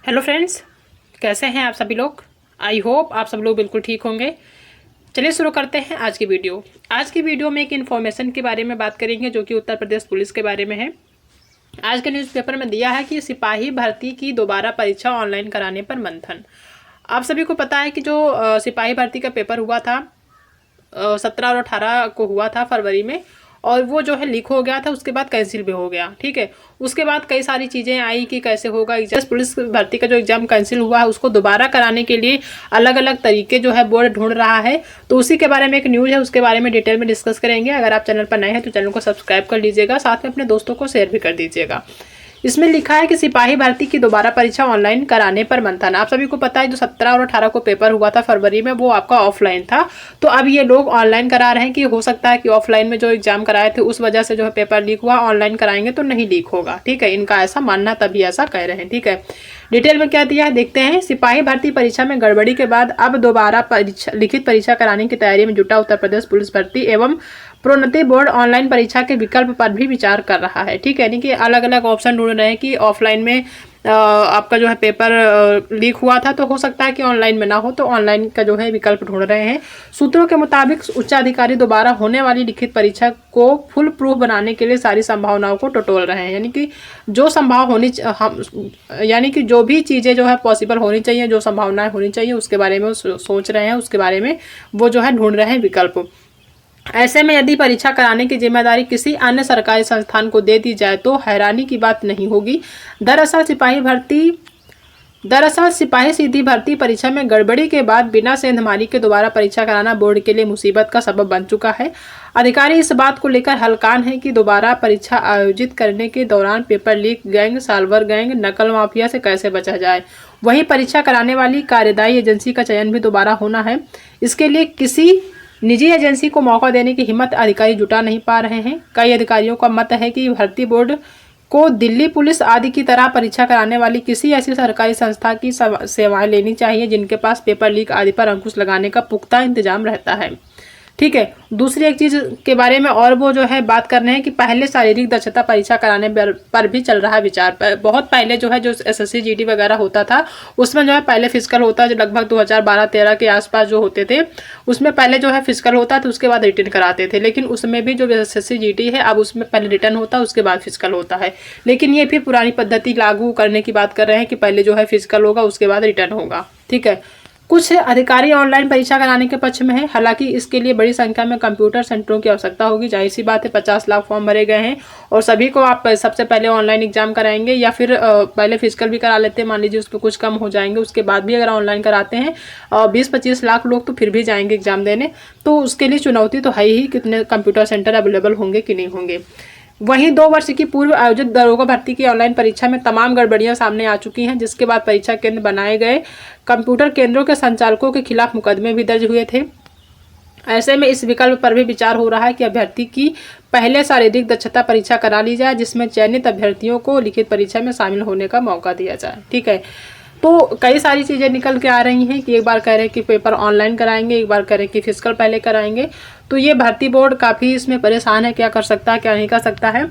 Hello friends, कैसे हैं आप सभी लोग। आई होप आप सब लोग बिल्कुल ठीक होंगे। चलिए शुरू करते हैं आज की वीडियो। आज की वीडियो में एक इन्फॉर्मेशन के बारे में बात करेंगे जो कि उत्तर प्रदेश पुलिस के बारे में है। आज के न्यूज़पेपर में दिया है कि सिपाही भर्ती की दोबारा परीक्षा ऑनलाइन कराने पर मंथन। आप सभी को पता है कि जो सिपाही भर्ती का पेपर हुआ था 17 और 18 को हुआ था फरवरी में, और वो जो है लीक हो गया था, उसके बाद कैंसिल भी हो गया। ठीक है, उसके बाद कई सारी चीज़ें आई कि कैसे होगा एग्जाम। पुलिस भर्ती का जो एग्जाम कैंसिल हुआ है उसको दोबारा कराने के लिए अलग अलग तरीके जो है बोर्ड ढूंढ रहा है। तो उसी के बारे में एक न्यूज़ है, उसके बारे में डिटेल में डिस्कस करेंगे। अगर आप चैनल पर नए हैं तो चैनल को सब्सक्राइब कर लीजिएगा, साथ में अपने दोस्तों को शेयर भी कर दीजिएगा। इसमें लिखा है कि सिपाही भर्ती की दोबारा परीक्षा ऑनलाइन कराने पर मंथन। आप सभी को पता है जो 17 और 18 को पेपर हुआ था फरवरी में, वो आपका ऑफलाइन था। तो अब ये लोग ऑनलाइन करा रहे हैं कि हो सकता है कि ऑफलाइन में जो एग्जाम कराए थे उस वजह से जो है पेपर लीक हुआ, ऑनलाइन कराएंगे तो नहीं लीक होगा। ठीक है, इनका ऐसा मानना, तभी ऐसा कह रहे हैं। ठीक है, डिटेल में क्या दिया है देखते हैं। सिपाही भर्ती परीक्षा में गड़बड़ी के बाद अब दोबारा लिखित परीक्षा कराने की तैयारी में जुटा उत्तर प्रदेश पुलिस भर्ती एवं प्रोन्नति बोर्ड ऑनलाइन परीक्षा के विकल्प पर भी विचार कर रहा है। ठीक है, यानी कि अलग अलग ऑप्शन ढूंढ रहे हैं कि ऑफलाइन में आपका जो है पेपर लीक हुआ था तो हो सकता है कि ऑनलाइन में ना हो, तो ऑनलाइन का जो है विकल्प ढूंढ रहे हैं। सूत्रों के मुताबिक उच्चाधिकारी दोबारा होने वाली लिखित परीक्षा को फुल प्रूफ बनाने के लिए सारी संभावनाओं को टटोल रहे हैं। यानी कि जो संभाव होनी यानी कि जो भी चीज़ें जो है पॉसिबल होनी चाहिए, जो संभावनाएं होनी चाहिए, उसके बारे में सोच रहे हैं, उसके बारे में वो जो है ढूंढ रहे हैं विकल्प। ऐसे में यदि परीक्षा कराने की जिम्मेदारी किसी अन्य सरकारी संस्थान को दे दी जाए तो हैरानी की बात नहीं होगी। दरअसल सिपाही सीधी भर्ती परीक्षा में गड़बड़ी के बाद बिना सेंधमारी के दोबारा परीक्षा कराना बोर्ड के लिए मुसीबत का सबब बन चुका है। अधिकारी इस बात को लेकर हलकान है कि दोबारा परीक्षा आयोजित करने के दौरान paper leak gang, solver gang, नकल माफिया से कैसे बचा जाए। वहीं परीक्षा कराने वाली कार्यदायी एजेंसी का चयन भी दोबारा होना है। इसके लिए किसी निजी एजेंसी को मौका देने की हिम्मत अधिकारी जुटा नहीं पा रहे हैं। कई अधिकारियों का मत है कि भर्ती बोर्ड को दिल्ली पुलिस आदि की तरह परीक्षा कराने वाली किसी ऐसी सरकारी संस्था की सेवाएं लेनी चाहिए जिनके पास पेपर लीक आदि पर अंकुश लगाने का पुख्ता इंतजाम रहता है। ठीक है, दूसरी एक चीज के बारे में और वो जो है बात कर रहे हैं कि पहले शारीरिक दक्षता परीक्षा कराने पर भी चल रहा विचार। बहुत पहले जो है जो एसएससी जीडी वगैरह होता था उसमें जो है पहले फिजिकल होता है, जो लगभग 2012-13 के आसपास जो होते थे उसमें पहले जो है फिजिकल होता था, उसके बाद रिटर्न कराते थे। लेकिन उसमें भी जो एसएससी जीडी है अब उसमें पहले रिटर्न होता है, उसके बाद फिजिकल होता है। लेकिन ये फिर पुरानी पद्धति लागू करने की बात कर रहे हैं कि पहले जो है फिजिकल होगा, उसके बाद रिटर्न होगा। ठीक है, कुछ अधिकारी ऑनलाइन परीक्षा कराने के पक्ष में है। हालांकि इसके लिए बड़ी संख्या में कंप्यूटर सेंटरों की आवश्यकता होगी। जाहिर सी बात है, 50 लाख फॉर्म भरे गए हैं और सभी को आप सबसे पहले ऑनलाइन एग्जाम कराएंगे या फिर पहले फिजिकल भी करा लेते हैं, मान लीजिए उस पर कुछ कम हो जाएंगे, उसके बाद भी अगर ऑनलाइन कराते हैं 20-25 लाख लोग तो फिर भी जाएंगे एग्जाम देने। तो उसके लिए चुनौती तो है ही, कितने कंप्यूटर सेंटर अवेलेबल होंगे कि नहीं होंगे। वहीं 2 वर्ष की पूर्व आयोजित दरोगा भर्ती की ऑनलाइन परीक्षा में तमाम गड़बड़ियां सामने आ चुकी हैं, जिसके बाद परीक्षा केंद्र बनाए गए कंप्यूटर केंद्रों के संचालकों के खिलाफ मुकदमे भी दर्ज हुए थे। ऐसे में इस विकल्प पर भी विचार हो रहा है कि अभ्यर्थी की पहले शारीरिक दक्षता परीक्षा करा ली जाए, जिसमें चयनित अभ्यर्थियों को लिखित परीक्षा में शामिल होने का मौका दिया जाए। ठीक है, तो कई सारी चीज़ें निकल के आ रही हैं कि एक बार कह रहे हैं कि पेपर ऑनलाइन कराएंगे, एक बार कह रहे हैं कि फिजिकल पहले कराएंगे। तो ये भर्ती बोर्ड काफ़ी इसमें परेशान है, क्या कर सकता है क्या नहीं कर सकता है।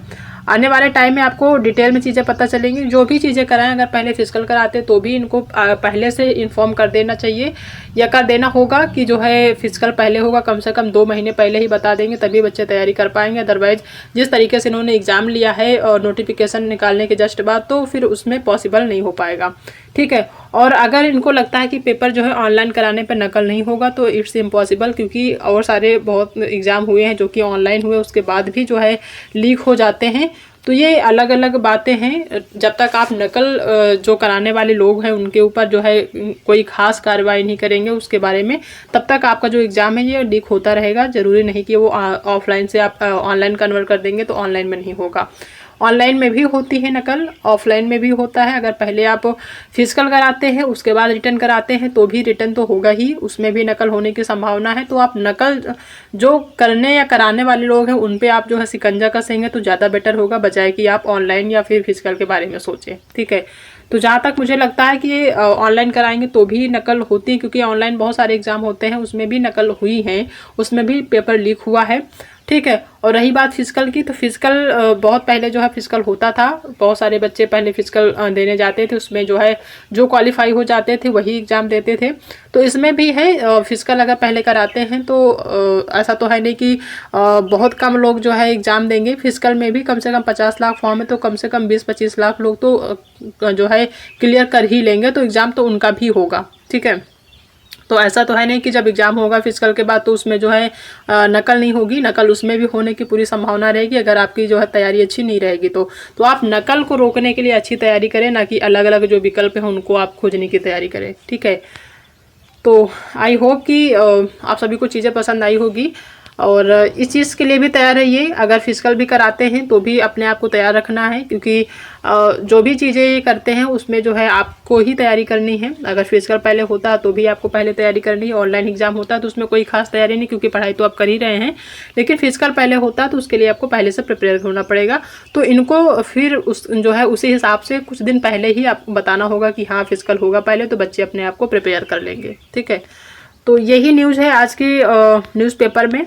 आने वाले टाइम में आपको डिटेल में चीज़ें पता चलेंगी। जो भी चीज़ें कराएं, अगर पहले फिजिकल कराते तो भी इनको पहले से इन्फॉर्म कर देना चाहिए या कर देना होगा कि जो है फिजिकल पहले होगा, कम से कम 2 महीने पहले ही बता देंगे, तभी बच्चे तैयारी कर पाएंगे। अदरवाइज जिस तरीके से इन्होंने एग्ज़ाम लिया है और नोटिफिकेशन निकालने के जस्ट बाद, तो फिर उसमें पॉसिबल नहीं हो पाएगा। ठीक है, और अगर इनको लगता है कि पेपर जो है ऑनलाइन कराने पर नकल नहीं होगा तो इट्स इम्पॉसिबल, क्योंकि और सारे बहुत एग्ज़ाम हुए हैं जो कि ऑनलाइन हुए, उसके बाद भी जो है लीक हो जाते हैं। तो ये अलग अलग बातें हैं। जब तक आप नकल जो कराने वाले लोग हैं उनके ऊपर जो है कोई खास कार्रवाई नहीं करेंगे उसके बारे में, तब तक आपका जो एग्ज़ाम है ये लीक होता रहेगा। ज़रूरी नहीं कि वो ऑफलाइन से आप ऑनलाइन कन्वर्ट कर देंगे तो ऑनलाइन में नहीं होगा। ऑनलाइन में भी होती है नकल, ऑफलाइन में भी होता है। अगर पहले आप फिजिकल कराते हैं उसके बाद रिटर्न कराते हैं तो भी रिटर्न तो होगा ही, उसमें भी नकल होने की संभावना है। तो आप नकल जो करने या कराने वाले लोग हैं उन पे आप जो है शिकंजा कसेंगे तो ज़्यादा बेटर होगा, बजाय कि आप ऑनलाइन या फिर फिजिकल के बारे में सोचें। ठीक है, तो जहाँ तक मुझे लगता है कि ऑनलाइन कराएंगे तो भी नकल होती है, क्योंकि ऑनलाइन बहुत सारे एग्जाम होते हैं उसमें भी नकल हुई है, उसमें भी पेपर लीक हुआ है। ठीक है। और रही बात फिजिकल की, तो फिजिकल बहुत पहले जो है फिजिकल होता था, बहुत सारे बच्चे पहले फिजिकल देने जाते थे, उसमें जो है जो क्वालिफाई हो जाते थे वही एग्ज़ाम देते थे। तो इसमें भी है फिजिकल अगर पहले कराते हैं तो ऐसा तो है नहीं कि बहुत कम लोग जो है एग्ज़ाम देंगे। फिजिकल में भी कम से कम 50 लाख फॉर्म है, तो कम से कम 20-25 लाख लोग तो जो है क्लियर कर ही लेंगे, तो एग्ज़ाम तो उनका भी होगा। ठीक है। तो ऐसा तो है नहीं कि जब एग्ज़ाम होगा फिजिकल के बाद तो उसमें जो है नकल नहीं होगी। नकल उसमें भी होने की पूरी संभावना रहेगी, अगर आपकी जो है तैयारी अच्छी नहीं रहेगी तो आप नकल को रोकने के लिए अच्छी तैयारी करें, ना कि अलग अलग जो विकल्प हैं उनको आप खोजने की तैयारी करें। ठीक है। तो आई होप कि आप सभी को चीज़ें पसंद आई होगी, और इस चीज़ के लिए भी तैयार रहिए। अगर फिजिकल भी कराते हैं तो भी अपने आप को तैयार रखना है, क्योंकि जो भी चीज़ें ये करते हैं उसमें जो है आपको ही तैयारी करनी है। अगर फिजिकल पहले होता तो भी आपको पहले तैयारी करनी है, ऑनलाइन एग्जाम होता तो उसमें कोई खास तैयारी नहीं, क्योंकि पढ़ाई तो आप कर ही रहे हैं। लेकिन फिजिकल पहले होता तो उसके लिए आपको पहले से प्रिपेयर होना पड़ेगा। तो इनको फिर उस जो है उसी हिसाब से कुछ दिन पहले ही आपको बताना होगा कि हाँ फिजिकल होगा पहले, तो बच्चे अपने आप को प्रिपेयर कर लेंगे। ठीक है। तो यही न्यूज़ है आज की न्यूज़पेपर में।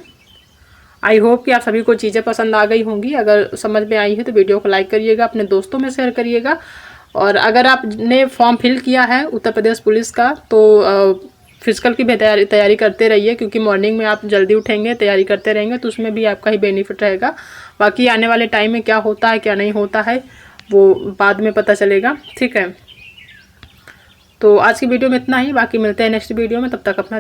आई होप कि आप सभी को चीज़ें पसंद आ गई होंगी। अगर समझ में आई है तो वीडियो को लाइक करिएगा, अपने दोस्तों में शेयर करिएगा। और अगर आपने फॉर्म फिल किया है उत्तर प्रदेश पुलिस का तो फिजिकल की भी तैयारी करते रहिए, क्योंकि मॉर्निंग में आप जल्दी उठेंगे, तैयारी करते रहेंगे तो उसमें भी आपका ही बेनिफिट रहेगा। बाकी आने वाले टाइम में क्या होता है क्या नहीं होता है वो बाद में पता चलेगा। ठीक है। तो आज की वीडियो में इतना ही, बाकी मिलते हैं नेक्स्ट वीडियो में, तब तक अपना